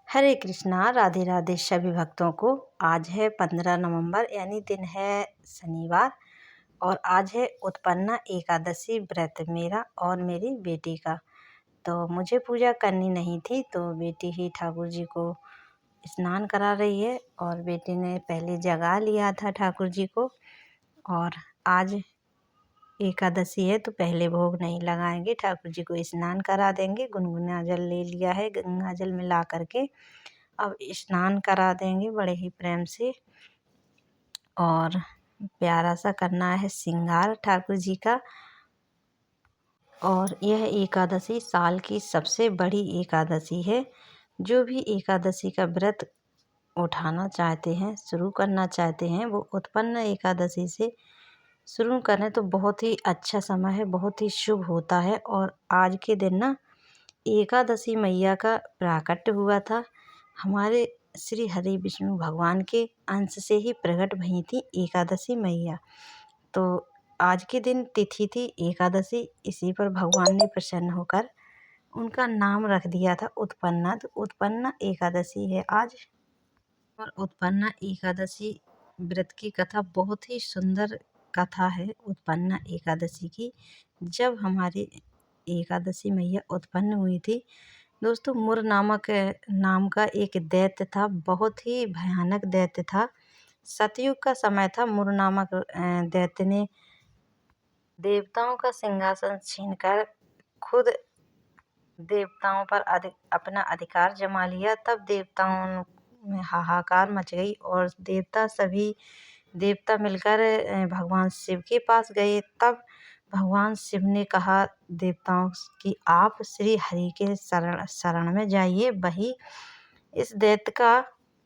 हरे कृष्णा, राधे राधे सभी भक्तों को। आज है 15 नवंबर यानी दिन है शनिवार और आज है उत्पन्ना एकादशी व्रत मेरा और मेरी बेटी का। तो मुझे पूजा करनी नहीं थी तो बेटी ही ठाकुर जी को स्नान करा रही है और बेटी ने पहले जगा लिया था ठाकुर जी को। और आज एकादशी है तो पहले भोग नहीं लगाएंगे, ठाकुर जी को स्नान करा देंगे। गुनगुना जल ले लिया है, गंगा जल मिला करके अब स्नान करा देंगे बड़े ही प्रेम से। और प्यारा सा करना है श्रृंगार ठाकुर जी का। और यह एकादशी साल की सबसे बड़ी एकादशी है। जो भी एकादशी का व्रत उठाना चाहते हैं, शुरू करना चाहते हैं, वो उत्पन्न एकादशी से शुरू करें तो बहुत ही अच्छा समय है, बहुत ही शुभ होता है। और आज के दिन ना एकादशी मैया का प्राकट्य हुआ था। हमारे श्री हरि विष्णु भगवान के अंश से ही प्रकट भई थी एकादशी मैया। तो आज के दिन तिथि थी एकादशी, इसी पर भगवान ने प्रसन्न होकर उनका नाम रख दिया था उत्पन्ना। तो उत्पन्ना एकादशी है आज। और उत्पन्ना एकादशी व्रत की कथा बहुत ही सुंदर कथा है उत्पन्ना एकादशी की। जब हमारी एकादशी मैया उत्पन्न हुई थी दोस्तों, मुर नामक नाम का एक दैत्य था, बहुत ही भयानक दैत्य था। सतयुग का समय था। मुर नामक दैत्य ने देवताओं का सिंहासन छीनकर खुद देवताओं पर अपना अधिकार जमा लिया। तब देवताओं में हाहाकार मच गई और सभी देवता मिलकर भगवान शिव के पास गए। तब भगवान शिव ने कहा देवताओं कि आप श्री हरि के शरण में जाइए, वही इस दैत्य का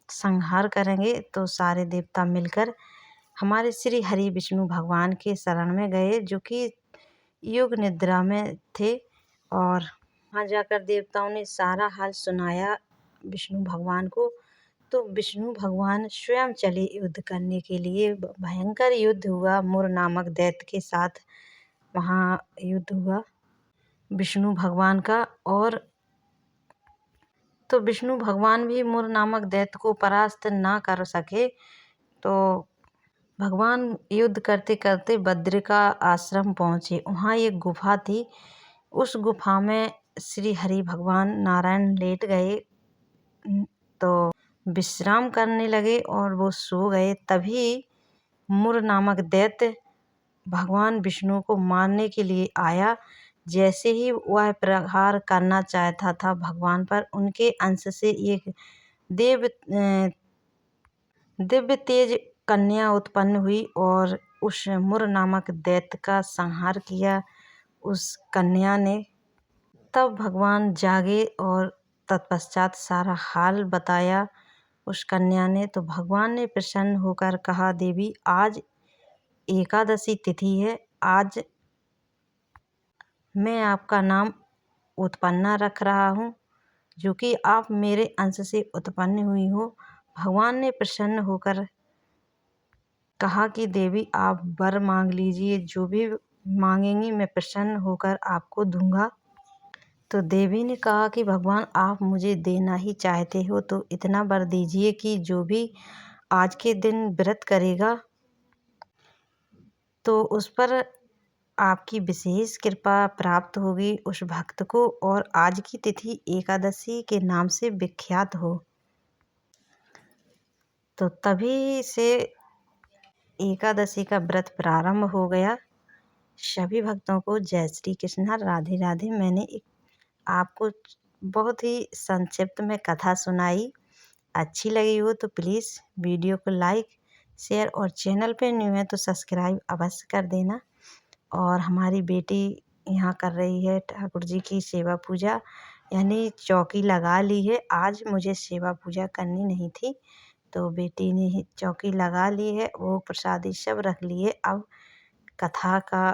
संहार करेंगे। तो सारे देवता मिलकर हमारे श्री हरि विष्णु भगवान के शरण में गए, जो कि योग निद्रा में थे। और वहाँ जाकर देवताओं ने सारा हाल सुनाया विष्णु भगवान को। तो विष्णु भगवान स्वयं चले युद्ध करने के लिए। भयंकर युद्ध हुआ मुर नामक दैत्य के साथ। वहाँ युद्ध हुआ विष्णु भगवान का। और तो विष्णु भगवान भी मुर नामक दैत्य को परास्त ना कर सके। तो भगवान युद्ध करते करते बद्री का आश्रम पहुँचे। वहाँ एक गुफा थी, उस गुफा में श्री हरि भगवान नारायण लेट गए तो विश्राम करने लगे और वो सो गए। तभी मुर नामक दैत्य भगवान विष्णु को मारने के लिए आया। जैसे ही वह प्रहार करना चाहता था भगवान पर, उनके अंश से एक दिव्य तेज कन्या उत्पन्न हुई और उस मुर नामक दैत्य का संहार किया उस कन्या ने। तब भगवान जागे और तत्पश्चात सारा हाल बताया उस कन्या ने। तो भगवान ने प्रसन्न होकर कहा, देवी आज एकादशी तिथि है, आज मैं आपका नाम उत्पन्ना रख रहा हूँ, जो कि आप मेरे अंश से उत्पन्न हुई हो। भगवान ने प्रसन्न होकर कहा कि देवी आप वर मांग लीजिए, जो भी मांगेंगी मैं प्रसन्न होकर आपको दूंगा। तो देवी ने कहा कि भगवान आप मुझे देना ही चाहते हो तो इतना वर दीजिए कि जो भी आज के दिन व्रत करेगा तो उस पर आपकी विशेष कृपा प्राप्त होगी उस भक्त को, और आज की तिथि एकादशी के नाम से विख्यात हो। तो तभी से एकादशी का व्रत प्रारंभ हो गया। सभी भक्तों को जय श्री कृष्णा, राधे राधे। मैंने आपको बहुत ही संक्षिप्त में कथा सुनाई। अच्छी लगी हो तो प्लीज़ वीडियो को लाइक शेयर और चैनल पे न्यू है तो सब्सक्राइब अवश्य कर देना। और हमारी बेटी यहाँ कर रही है ठाकुर जी की सेवा पूजा, यानी चौकी लगा ली है। आज मुझे सेवा पूजा करनी नहीं थी तो बेटी ने ही चौकी लगा ली है, वो प्रसादी सब रख लिए। अब कथा का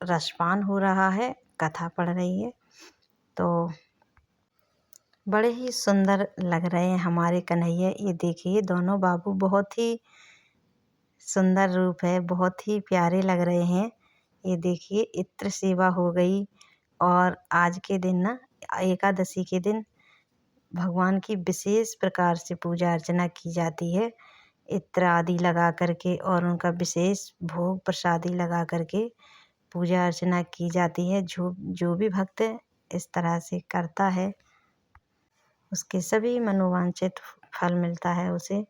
रसपान हो रहा है, कथा पढ़ रही है। तो बड़े ही सुंदर लग रहे हैं हमारे कन्हैया। ये देखिए दोनों बाबू, बहुत ही सुंदर रूप है, बहुत ही प्यारे लग रहे हैं। ये देखिए इत्र सेवा हो गई। और आज के दिन ना एकादशी के दिन भगवान की विशेष प्रकार से पूजा अर्चना की जाती है, इत्र आदि लगा करके, और उनका विशेष भोग प्रसादी लगा करके पूजा अर्चना की जाती है। जो भी भक्त इस तरह से करता है उसके सभी मनोवांछित फल मिलता है उसे।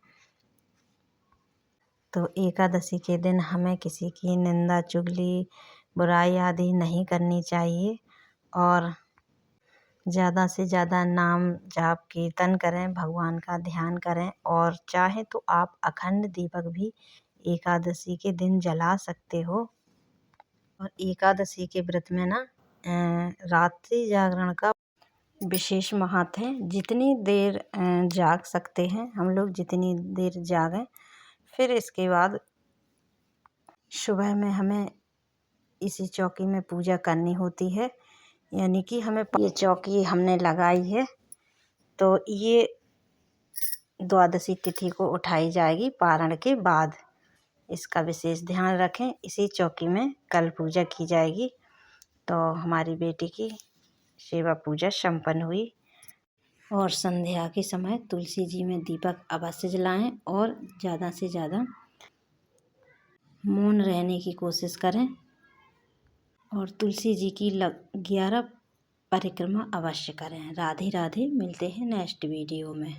तो एकादशी के दिन हमें किसी की निंदा चुगली बुराई आदि नहीं करनी चाहिए, और ज़्यादा से ज़्यादा नाम जाप कीर्तन करें, भगवान का ध्यान करें, और चाहे तो आप अखंड दीपक भी एकादशी के दिन जला सकते हो। और एकादशी के व्रत में ना रात्रि जागरण का विशेष महत्व है। जितनी देर जाग सकते हैं हम लोग, जितनी देर जागें, फिर इसके बाद सुबह में हमें इसी चौकी में पूजा करनी होती है। यानी कि हमें ये चौकी हमने लगाई है तो ये द्वादशी तिथि को उठाई जाएगी पारण के बाद। इसका विशेष ध्यान रखें। इसी चौकी में कल पूजा की जाएगी। तो हमारी बेटी की सेवा पूजा संपन्न हुई। और संध्या के समय तुलसी जी में दीपक अवश्य जलाएं, और ज़्यादा से ज़्यादा मौन रहने की कोशिश करें, और तुलसी जी की 11 परिक्रमा अवश्य करें। राधे राधे। मिलते हैं नेक्स्ट वीडियो में।